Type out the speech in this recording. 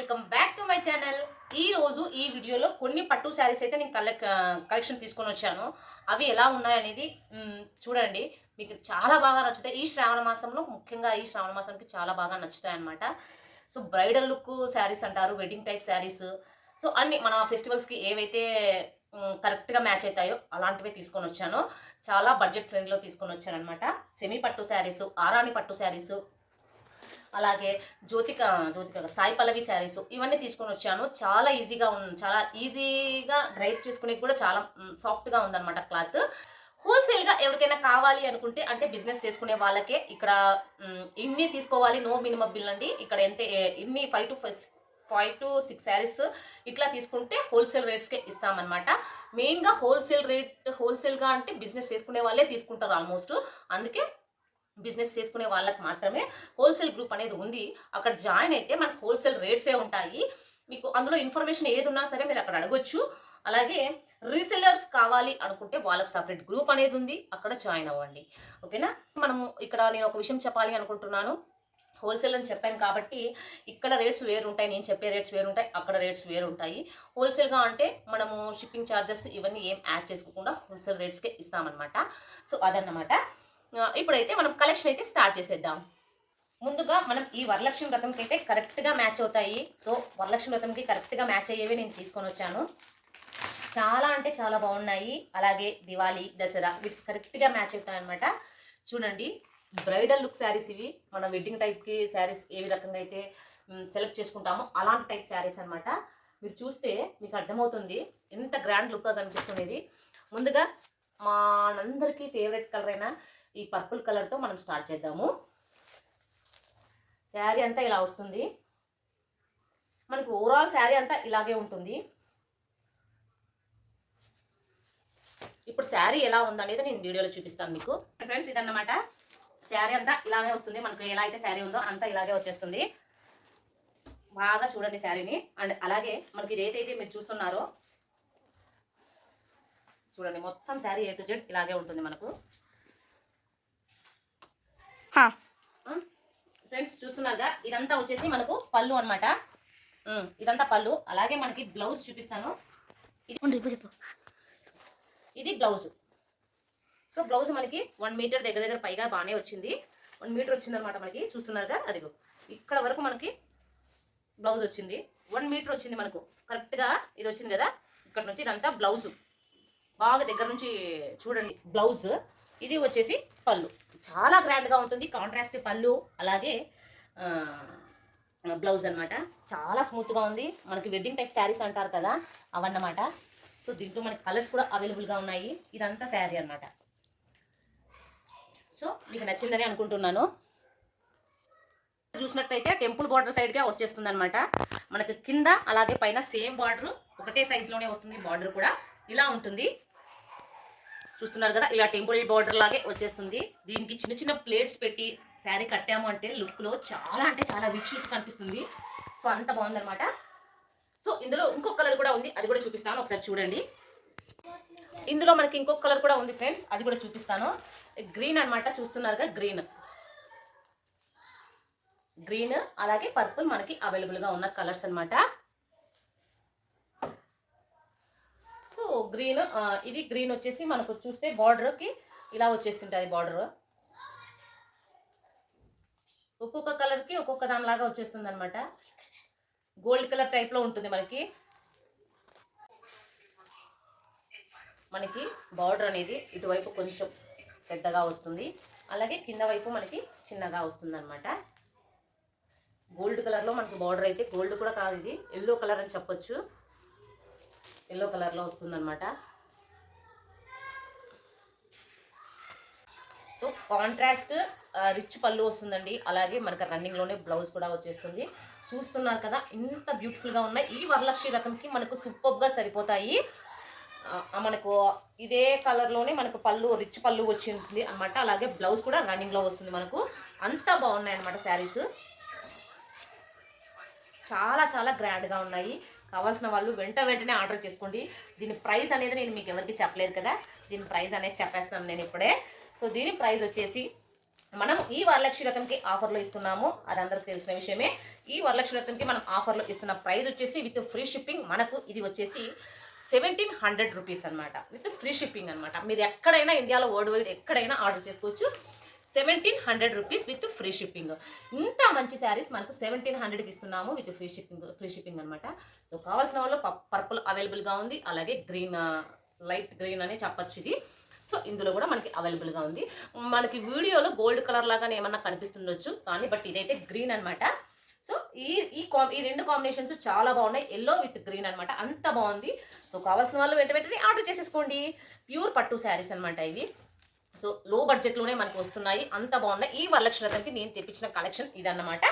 Welcome back to my channel. ఈ రోజు ఈ వీడియోలో కొన్ని పట్టు శారీస్ అయితే నేను కలెక్షన్ తీసుకొని వచ్చాను. అవి ఎలా ఉన్నాయనేది చూడండి. మీకు చాలా బాగా నచ్చుతాయి. ఈ శ్రావణ మాసంలో ముఖ్యంగా ఈ శ్రావణ మాసానికి చాలా బాగా నచ్చుతాయి అన్నమాట. సో బ్రైడల్ లుక్ శారీస్ అంటారు, వెడ్డింగ్ టైప్ శారీస్. సో అన్ని మన ఫెస్టివల్స్కి ఏవైతే కరెక్ట్గా మ్యాచ్ అవుతాయో అలాంటివే తీసుకొని వచ్చాను. చాలా బడ్జెట్ ఫ్రెండ్లో తీసుకొని వచ్చాను అనమాట. సెమీ పట్టు శారీస్, ఆరాణి పట్టు శారీస్, అలాగే జ్యోతిక సాయి పల్లవి శారీస్ ఇవన్నీ తీసుకొని వచ్చాను. చాలా ఈజీగా డ్రైప్ చేసుకునే కూడా చాలా సాఫ్ట్గా ఉందన్నమాట క్లాత్. హోల్సేల్గా ఎవరికైనా కావాలి అనుకుంటే, అంటే బిజినెస్ చేసుకునే వాళ్ళకే ఇక్కడ ఇన్ని తీసుకోవాలి, నో మినిమం బిల్ అండి. ఇక్కడ ఇన్ని 5 to 6 శారీస్ ఇట్లా తీసుకుంటే హోల్సేల్ రేట్స్కే ఇస్తామన్నమాట. మెయిన్గా హోల్సేల్గా అంటే బిజినెస్ చేసుకునే వాళ్ళే తీసుకుంటారు ఆల్మోస్ట్. అందుకే బిజినెస్ చేసుకునే వాళ్ళకి మాత్రమే హోల్సేల్ గ్రూప్ అనేది ఉంది. అక్కడ జాయిన్ అయితే మనకు హోల్సేల్ రేట్సే ఉంటాయి. మీకు అందులో ఇన్ఫర్మేషన్ ఏది ఉన్నా సరే మీరు అక్కడ అడగొచ్చు. అలాగే రీసెల్లర్స్ కావాలి అనుకుంటే వాళ్ళకి సపరేట్ గ్రూప్ అనేది ఉంది, అక్కడ జాయిన్ అవ్వండి. ఓకేనా. నేను ఒక విషయం చెప్పాలి అనుకుంటున్నాను. హోల్సేల్ అని చెప్పాను కాబట్టి ఇక్కడ రేట్స్ వేరుంటాయి, నేను చెప్పే రేట్స్ వేరుంటాయి, అక్కడ రేట్స్ వేరుంటాయి. హోల్సేల్గా అంటే మనము షిప్పింగ్ ఛార్జెస్ ఇవన్నీ ఏం యాడ్ చేసుకోకుండా హోల్సేల్ రేట్స్కే ఇస్తామన్నమాట. సో అదన్నమాట. ఇప్పుడైతే మనం కలెక్షన్ అయితే స్టార్ట్ చేసేద్దాం. ముందుగా మనం ఈ వరలక్ష్మి వ్రతంకి అయితే కరెక్ట్గా మ్యాచ్ అవుతాయి. సో వరలక్ష్మి వ్రతంకి కరెక్ట్గా మ్యాచ్ అయ్యేవి నేను తీసుకొని వచ్చాను. చాలా అంటే చాలా బాగున్నాయి. అలాగే దివాళీ, దసరా వీటికి కరెక్ట్గా మ్యాచ్ అవుతాయి అనమాట. చూడండి, బ్రైడల్ లుక్ శారీస్ ఇవి. మన వెడ్డింగ్ టైప్కి శారీస్ ఏ రకంగా అయితే సెలెక్ట్ చేసుకుంటామో అలాంటి టైప్ శారీస్ అనమాట. మీరు చూస్తే మీకు అర్థమవుతుంది ఎంత గ్రాండ్ లుక్గా కనిపిస్తున్నది. ముందుగా మా అందరికీ ఫేవరెట్ కలర్ అయిన ఈ పర్పుల్ కలర్తో మనం స్టార్ట్ చేద్దాము. శారీ అంతా ఇలా వస్తుంది మనకు. ఓవరాల్ శారీ అంతా ఇలాగే ఉంటుంది. ఇప్పుడు శారీ ఎలా ఉందనేది నేను వీడియోలో చూపిస్తాను మీకు. ఫ్రెండ్స్, ఇదన్నమాట. శారీ అంతా ఇలాగే వస్తుంది మనకు. ఎలా అయితే శారీ ఉందో అంతా ఇలాగే వచ్చేస్తుంది. బాగా చూడండి శారీని. అండ్ అలాగే మనకి ఇదేదైతే మీరు చూస్తున్నారో చూడండి, మొత్తం శారీ A to Z ఇలాగే ఉంటుంది మనకు. ఫ్రెండ్స్ చూస్తున్నారుగా, ఇదంతా వచ్చేసి మనకు పళ్ళు అనమాట. ఇదంతా పళ్ళు. అలాగే మనకి బ్లౌజ్ చూపిస్తాను. ఇది బ్లౌజ్. సో బ్లౌజ్ మనకి 1 మీటర్ దగ్గర పైగా బాగానే వచ్చింది. 1 మీటర్ వచ్చింది అనమాట మనకి. చూస్తున్నారుగా, అదిగో ఇక్కడ వరకు మనకి బ్లౌజ్ వచ్చింది. 1 మీటర్ వచ్చింది మనకు కరెక్ట్గా. ఇది వచ్చింది కదా, ఇక్కడ నుంచి ఇదంతా బ్లౌజ్. బాగా దగ్గర నుంచి చూడండి బ్లౌజ్. ఇది వచ్చేసి పళ్ళు. చాలా గ్రాండ్గా ఉంటుంది. కాంట్రాస్ట్ పళ్ళు, అలాగే బ్లౌజ్ అనమాట. చాలా స్మూత్గా ఉంది. మనకి వెడ్డింగ్ టైప్ శారీస్ అంటారు కదా, అవన్నమాట. సో దీంట్లో మనకి కలర్స్ కూడా అవైలబుల్గా ఉన్నాయి. ఇదంతా శారీ అనమాట. సో మీకు నచ్చిందని అనుకుంటున్నాను. చూసినట్టయితే టెంపుల్ బార్డర్ సైడ్గా వచ్చేస్తుంది అనమాట. మనకి కింద అలాగే పైన సేమ్ బార్డర్, ఒకటే సైజులోనే వస్తుంది. బార్డర్ కూడా ఇలా ఉంటుంది. చూస్తున్నారు కదా, ఇలా టెంపుల్ బార్డర్ లాగే వచ్చేస్తుంది. దీనికి చిన్న చిన్న ప్లేట్స్ పెట్టి శారీ కట్టాము అంటే లుక్లో చాలా అంటే చాలా రిచ్ లుక్ కనిపిస్తుంది. సో అంత బాగుందనమాట. సో ఇందులో ఇంకొక కలర్ కూడా ఉంది, అది కూడా చూపిస్తాను. ఒకసారి చూడండి. ఇందులో మనకి ఇంకొక కలర్ కూడా ఉంది ఫ్రెండ్స్, అది కూడా చూపిస్తాను. గ్రీన్ అనమాట. చూస్తున్నారుగా, గ్రీన్ అలాగే పర్పుల్ మనకి అవైలబుల్గా ఉన్న కలర్స్ అనమాట. సో గ్రీన్, ఇది గ్రీన్ వచ్చేసి మనకు చూస్తే బార్డర్కి ఇలా వచ్చేసింటుంది. బార్డర్ ఒక్కొక్క కలర్కి ఒక్కొక్క దానిలాగా వచ్చేస్తుంది అనమాట. గోల్డ్ కలర్ టైప్లో ఉంటుంది మనకి బార్డర్ అనేది. ఇటువైపు కొంచెం పెద్దగా వస్తుంది, అలాగే కింద వైపు మనకి చిన్నగా వస్తుంది అనమాట. గోల్డ్ కలర్లో మనకి బార్డర్ అయితే, గోల్డ్ కూడా కాదు, ఇది ఎల్లో కలర్ అని చెప్పొచ్చు. ఎల్లో కలర్లో వస్తుందన్నమాట. సో కాంట్రాస్ట్ రిచ్ పళ్ళు వస్తుందండి. అలాగే మనకు రన్నింగ్లోనే బ్లౌజ్ కూడా వచ్చేస్తుంది. చూస్తున్నారు కదా, ఇంత బ్యూటిఫుల్గా ఉన్నాయి. ఈ వరలక్ష్మి వ్రతంకి మనకు సూపర్గా సరిపోతాయి. మనకు ఇదే కలర్లోనే మనకు పళ్ళు, రిచ్ పళ్ళు వచ్చింది అనమాట. అలాగే బ్లౌజ్ కూడా రన్నింగ్లో వస్తుంది మనకు. అంత బాగున్నాయి అనమాట శారీస్. చాలా చాలా గ్రాండ్గా ఉన్నాయి. కావాల్సిన వాళ్ళు వెంటనే ఆర్డర్ చేసుకోండి. దీని ప్రైస్ అనేది నేను మీకు ఎవరికి చెప్పలేదు కదా, దీని ప్రైస్ అనేది చెప్పేస్తాను నేను ఇప్పుడే. సో దీని ప్రైస్ వచ్చేసి మనం ఈ వరలక్ష్మి వ్రతంకి ఆఫర్లో ఇస్తున్నాము, అది అందరికి తెలిసిన విషయమే. ఈ వరలక్ష్మి వ్రతంకి మనం ఆఫర్లో ఇస్తున్న ప్రైస్ వచ్చేసి విత్ ఫ్రీ షిప్పింగ్ మనకు ఇది వచ్చేసి 1700 రూపీస్ అనమాట, విత్ ఫ్రీ షిప్పింగ్ అనమాట. మీరు ఎక్కడైనా ఇండియాలో వరల్డ్ వైడ్ ఎక్కడైనా ఆర్డర్ చేసుకోవచ్చు. 1700 రూపీస్ విత్ ఫ్రీ షిప్పింగ్. ఇంత మంచి శారీస్ మనకు 1700కి ఇస్తున్నాము విత్ ఫ్రీ షిప్పింగ్ అనమాట. సో కావాల్సిన వాళ్ళు పర్పుల్ అవైలబుల్గా ఉంది, అలాగే గ్రీన్, లైట్ గ్రీన్ అనే చెప్పచ్చు ఇది. సో ఇందులో కూడా మనకి అవైలబుల్గా ఉంది. మనకి వీడియోలో గోల్డ్ కలర్ లాగానే ఏమన్నా కనిపిస్తుండొచ్చు, కానీ బట్ ఇదైతే గ్రీన్ అనమాట. సో ఈ రెండు కాంబినేషన్స్ చాలా బాగున్నాయి, ఎల్లో విత్ గ్రీన్ అనమాట, అంత బాగుంది. సో కావాల్సిన వాళ్ళు వెంటనే ఆర్డర్ చేసేసుకోండి. ప్యూర్ పట్టు శారీస్ అనమాట ఇవి. సో లో బడ్జెట్లోనే మనకు వస్తున్నాయి, అంత బాగున్నాయి. ఈ వరలక్ష్మి వ్రతానికి నేను తెప్పించిన కలెక్షన్ ఇదన్నమాట.